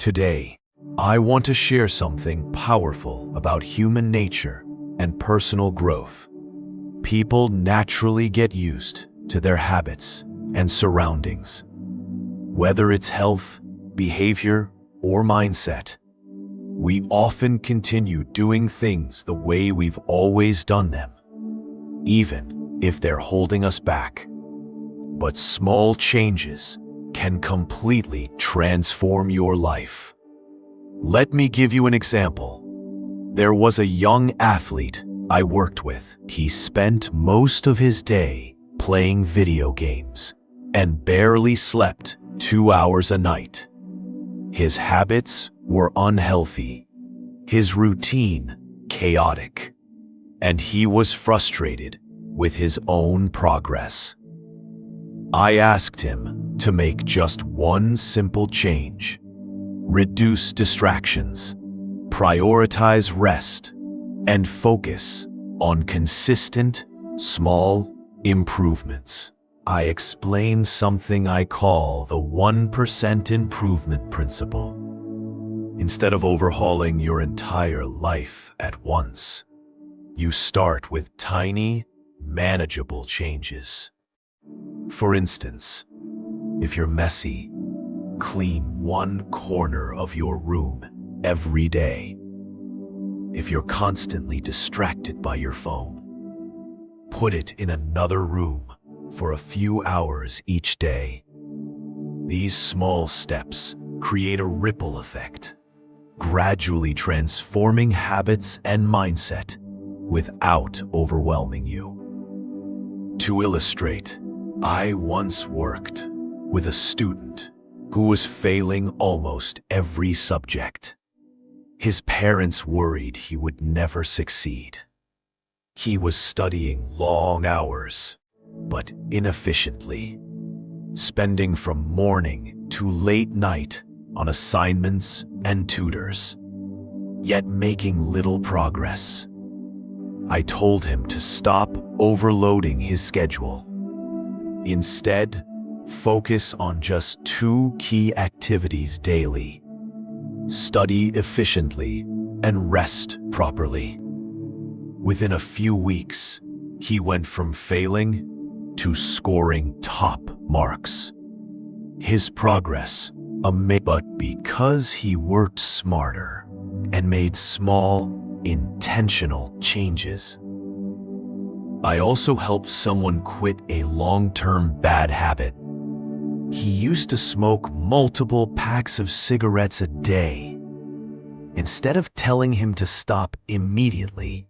Today, I want to share something powerful about human nature and personal growth. People naturally get used to their habits and surroundings. Whether it's health, behavior, or mindset, we often continue doing things the way we've always done them, even if they're holding us back. But small changes can completely transform your life. Let me give you an example. There was a young athlete I worked with. He spent most of his day playing video games and barely slept 2 hours a night. His habits were unhealthy, his routine chaotic, and he was frustrated with his own progress. I asked him to make just one simple change: reduce distractions, prioritize rest, and focus on consistent, small improvements. I explained something I call the 1% improvement principle. Instead of overhauling your entire life at once, you start with tiny, manageable changes. For instance, if you're messy, clean one corner of your room every day. If you're constantly distracted by your phone, put it in another room for a few hours each day. These small steps create a ripple effect, gradually transforming habits and mindset without overwhelming you. To illustrate, I once worked with a student who was failing almost every subject. His parents worried he would never succeed. He was studying long hours, but inefficiently, spending from morning to late night on assignments and tutors, yet making little progress. I told him to stop overloading his schedule. Instead, focus on just 2 key activities daily: study efficiently and rest properly. Within a few weeks, he went from failing to scoring top marks. His progress amazed, but because he worked smarter and made small, intentional changes. I also helped someone quit a long-term bad habit. He used to smoke multiple packs of cigarettes a day. Instead of telling him to stop immediately,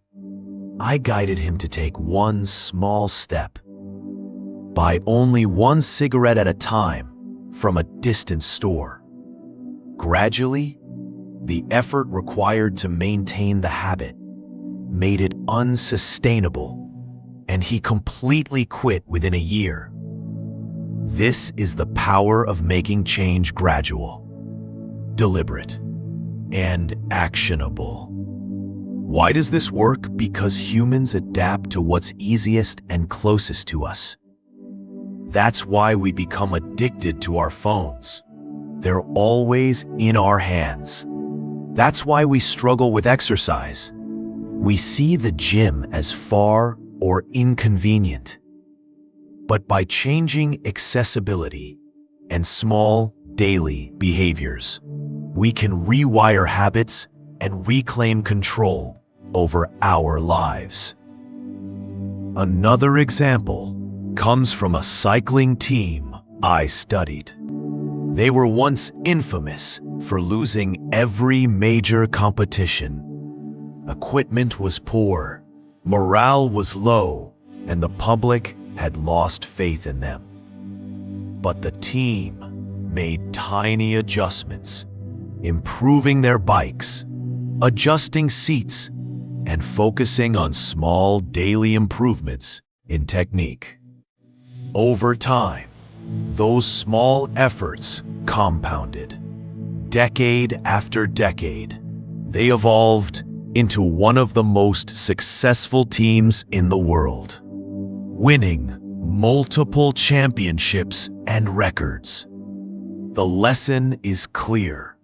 I guided him to take one small step. Buy only 1 cigarette at a time from a distant store. Gradually, the effort required to maintain the habit made it unsustainable, and he completely quit within a year. This is the power of making change gradual, deliberate, and actionable. Why does this work? Because humans adapt to what's easiest and closest to us. That's why we become addicted to our phones. They're always in our hands. That's why we struggle with exercise. We see the gym as far or inconvenient. But by changing accessibility and small, daily behaviors, we can rewire habits and reclaim control over our lives. Another example comes from a cycling team I studied. They were once infamous for losing every major competition. Equipment was poor, morale was low, and the public had lost faith in them. But the team made tiny adjustments, improving their bikes, adjusting seats, and focusing on small daily improvements in technique. Over time, those small efforts compounded. Decade after decade, they evolved into one of the most successful teams in the world, winning multiple championships and records. The lesson is clear.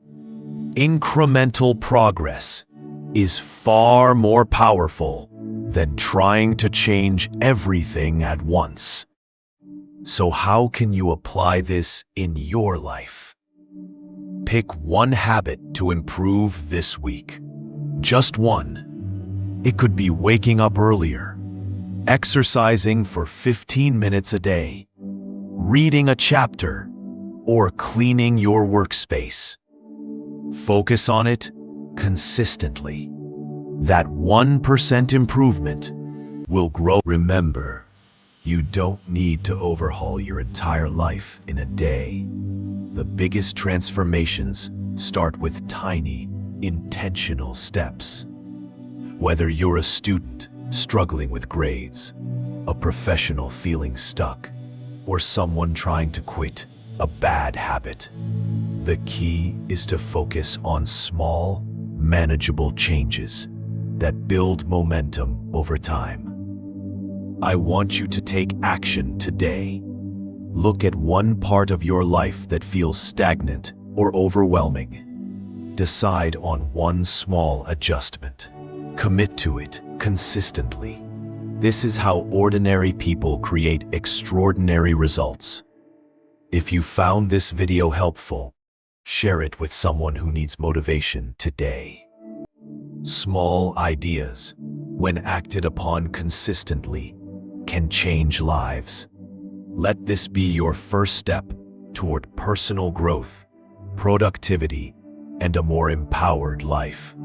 Incremental progress is far more powerful than trying to change everything at once. So how can you apply this in your life? Pick one habit to improve this week. Just one. It could be waking up earlier, exercising for 15 minutes a day, reading a chapter, or cleaning your workspace. Focus on it consistently. That 1% improvement will grow. Remember, you don't need to overhaul your entire life in a day. The biggest transformations start with tiny, intentional steps. Whether you're a student struggling with grades, a professional feeling stuck, or someone trying to quit a bad habit, the key is to focus on small, manageable changes that build momentum over time. I want you to take action today. Look at one part of your life that feels stagnant or overwhelming. Decide on one small adjustment. Commit to it consistently. This is how ordinary people create extraordinary results. If you found this video helpful, share it with someone who needs motivation today. Small ideas, when acted upon consistently, can change lives. Let this be your first step toward personal growth, productivity, and a more empowered life.